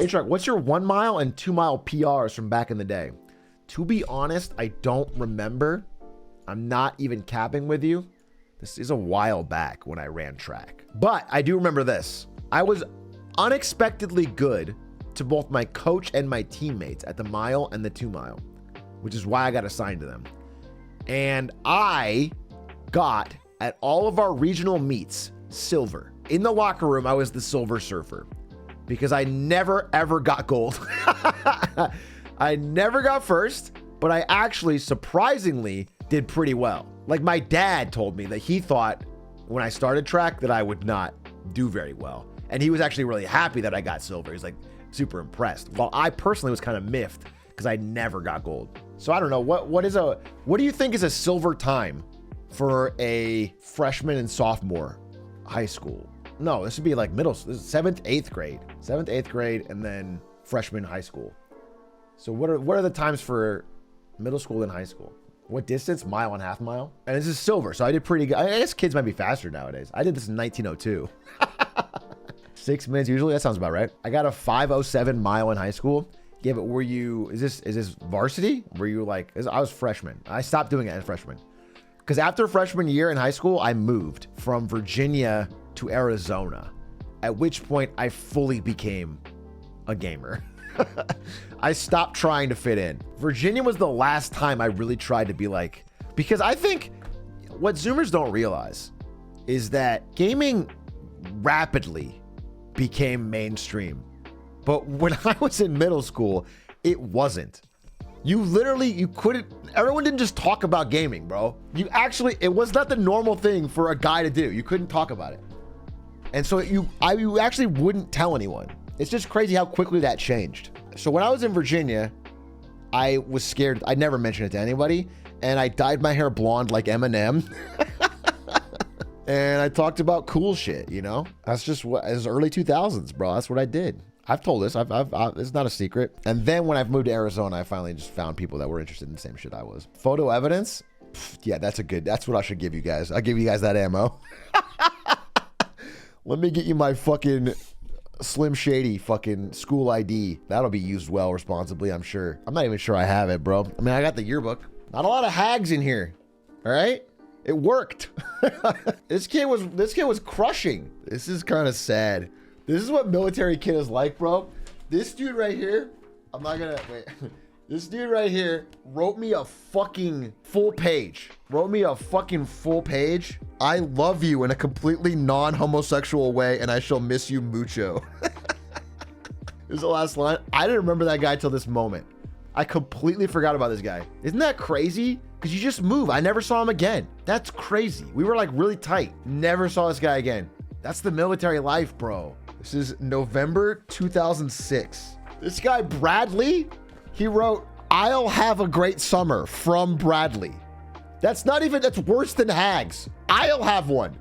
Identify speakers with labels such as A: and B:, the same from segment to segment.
A: Hey, Truck, what's your 1 mile and 2 mile PRs from back in the day? To be honest, I don't remember. I'm not even capping with you. This is a while back when I ran track. But I do remember this. I was unexpectedly good to both my coach and my teammates at the mile and the 2 mile, which is why I got assigned to them. And I got, at all of our regional meets, silver. In the locker room, I was the silver surfer because I never, ever got gold. I never got first, but I actually, surprisingly, did pretty well. Like, my dad told me that he thought when I started track that I would not do very well. And he was actually really happy that I got silver. He's like super impressed. While I personally was kind of miffed because I never got gold. So I don't know, what do you think is a silver time for a freshman and sophomore high school? No, this would be like middle, 7th, 8th grade. 7th, 8th grade, and then freshman high school. So what are the times for middle school and high school? What distance? Mile and half mile? And this is silver, so I did pretty good. I guess kids might be faster nowadays. I did this in 1902. 6 minutes usually, that sounds about right. I got a 5:07 mile in high school. Yeah, but were you, is this varsity? Were you like, I was freshman. I stopped doing it as freshman. Because after freshman year in high school, I moved from Virginia to Arizona, at which point I fully became a gamer. I stopped trying to fit in. Virginia was the last time I really tried to be like, because I think what Zoomers don't realize is that gaming rapidly became mainstream. But when I was in middle school, it wasn't. You couldn't, everyone didn't just talk about gaming, bro. It was not the normal thing for a guy to do. You couldn't talk about it. And so you actually wouldn't tell anyone. It's just crazy how quickly that changed. So when I was in Virginia, I was scared. I never mentioned it to anybody. And I dyed my hair blonde like Eminem. And I talked about cool shit, you know? That's just what, as early 2000s, bro. That's what I did. I've told this. It's not a secret. And then when I've moved to Arizona, I finally just found people that were interested in the same shit I was. Photo evidence? Yeah, that's what I should give you guys. I'll give you guys that ammo. Let me get you my fucking Slim Shady fucking school ID. That'll be used well responsibly, I'm sure. I'm not even sure I have it, bro. I mean, I got the yearbook. Not a lot of hags in here. All right? It worked. This kid was crushing. This is kind of sad. This is what military kid is like, bro. This dude right here, I'm not gonna, wait. This dude right here wrote me a fucking full page. I love you in a completely non-homosexual way, and I shall miss you mucho. This is the last line. I didn't remember that guy till this moment. I completely forgot about this guy. Isn't that crazy? Because you just move. I never saw him again. That's crazy. We were like really tight. Never saw this guy again. That's the military life, bro. This is November 2006. This guy, Bradley, he wrote, "I'll have a great summer from Bradley." That's worse than hags. I'll have one.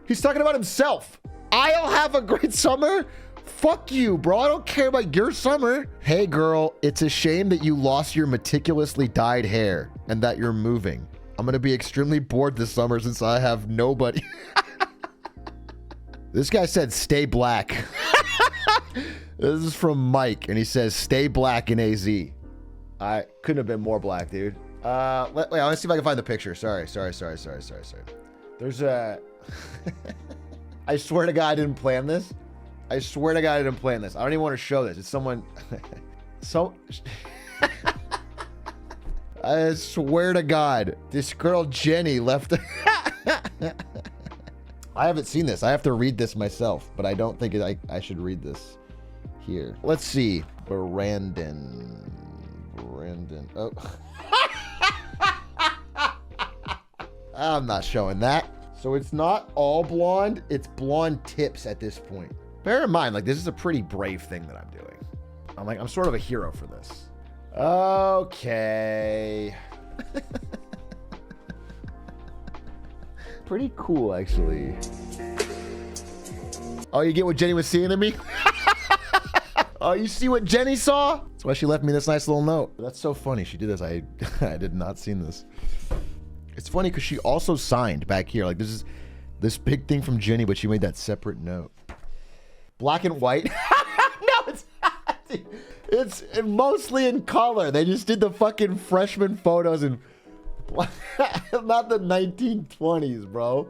A: He's talking about himself. I'll have a great summer? Fuck you, bro. I don't care about your summer. Hey, girl, it's a shame that you lost your meticulously dyed hair and that you're moving. I'm going to be extremely bored this summer since I have nobody. This guy said, "Stay black." This is from Mike, and he says, "Stay black in AZ." I couldn't have been more black, dude. Wait, let's see if I can find the picture. Sorry. There's a... I swear to God I didn't plan this. I don't even want to show this. It's someone... I swear to God, this girl Jenny left... I haven't seen this. I have to read this myself, but I don't think I should read this here. Let's see. Brandon. Oh. I'm not showing that. So it's not all blonde. It's blonde tips at this point. Bear in mind, like, this is a pretty brave thing that I'm doing. I'm sort of a hero for this. Okay. Pretty cool, actually. Oh, you get what Jenny was seeing in me? Oh, you see what Jenny saw? That's why she left me this nice little note. That's so funny. She did this. I did not see this. It's funny because she also signed back here. Like, this is this big thing from Jenny, but she made that separate note. Black and white. No, it's not. It's mostly in color. They just did the fucking freshman photos and not the 1920s, bro.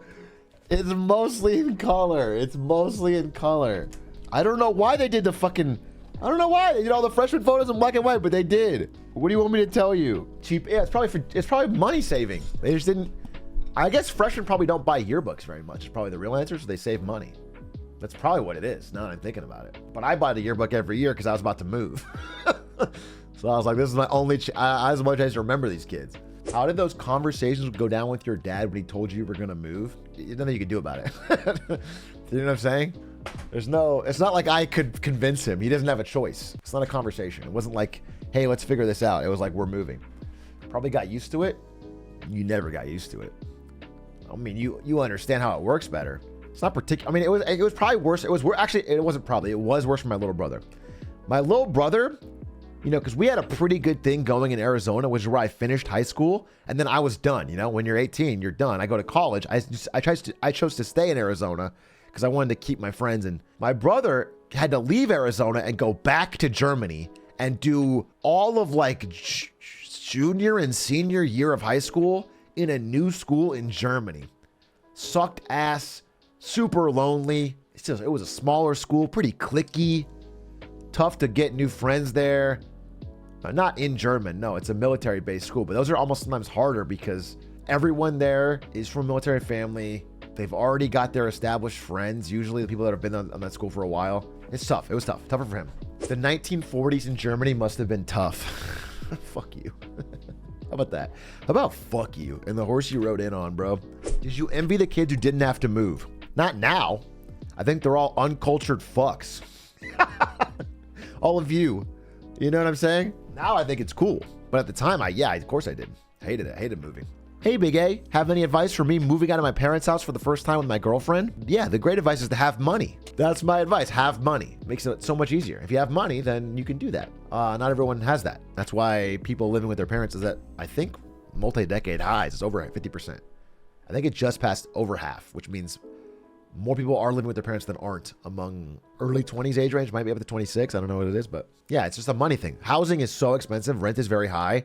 A: It's mostly in color. It's mostly in color. I don't know why they did the fucking... I don't know why they did all the freshman photos in black and white, but they did. What do you want me to tell you? Cheap. Yeah, it's probably money saving. They just didn't... I guess freshmen probably don't buy yearbooks very much. It's probably the real answer, so they save money. That's probably what it is, now that I'm thinking about it. But I buy the yearbook every year because I was about to move. So I was like, this is my only... I was much as to remember these kids. How did those conversations go down with your dad when he told you were going to move? There's nothing you could do about it. You know what I'm saying? There's no... It's not like I could convince him. He doesn't have a choice. It's not a conversation. It wasn't like, hey, let's figure this out. It was like, we're moving. Probably got used to it. You never got used to it. I mean, you understand how it works better. It's not particular. I mean, it was probably worse. It was actually, it wasn't probably. It was worse for my little brother. My little brother, you know, because we had a pretty good thing going in Arizona, which is where I finished high school, and then I was done. You know, when you're 18, you're done. I go to college. I chose to stay in Arizona because I wanted to keep my friends. And my brother had to leave Arizona and go back to Germany and do all of like junior and senior year of high school in a new school in Germany. Sucked ass, super lonely. It was a smaller school, pretty cliquey, tough to get new friends there. Not in German, no, it's a military-based school, but those are almost sometimes harder because everyone there is from a military family. They've already got their established friends, usually the people that have been on that school for a while. It's tough. It was tough. Tougher for him. The 1940s in Germany must have been tough. Fuck you. How about that? How about fuck you and the horse you rode in on, bro? Did you envy the kids who didn't have to move? Not now. I think they're all uncultured fucks. All of you. You know what I'm saying? Now I think it's cool. But at the time, yeah, of course I did. Hated it. Hated moving. Hey, Big A, have any advice for me moving out of my parents' house for the first time with my girlfriend? Yeah, the great advice is to have money. That's my advice. Have money. Makes it so much easier. If you have money, then you can do that. Not everyone has that. That's why people living with their parents is at, I think, multi-decade highs. It's over 50%. I think it just passed over half, which means more people are living with their parents than aren't among early 20s age range. Might be up to 26. I don't know what it is, but yeah, it's just a money thing. Housing is so expensive. Rent is very high.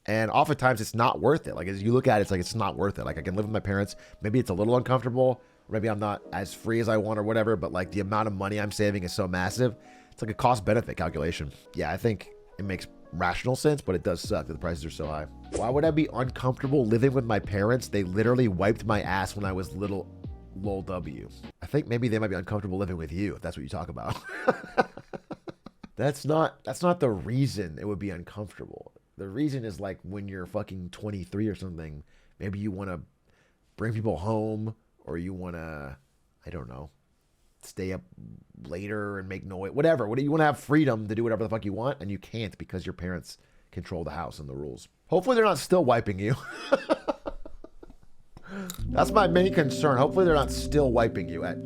A: And oftentimes it's not worth it. Like as you look at it, it's like, it's not worth it. Like I can live with my parents. Maybe it's a little uncomfortable. Or maybe I'm not as free as I want or whatever, but like the amount of money I'm saving is so massive. It's like a cost benefit calculation. Yeah, I think it makes rational sense, but it does suck that the prices are so high. Why would I be uncomfortable living with my parents? They literally wiped my ass when I was little. Lol W. I think maybe they might be uncomfortable living with you if that's what you talk about. That's not the reason it would be uncomfortable. The reason is like when you're fucking 23 or something, maybe you want to bring people home or you want to, I don't know, stay up later and make noise, whatever. You want to have freedom to do whatever the fuck you want and you can't because your parents control the house and the rules. Hopefully they're not still wiping you. That's my main concern. Hopefully they're not still wiping you at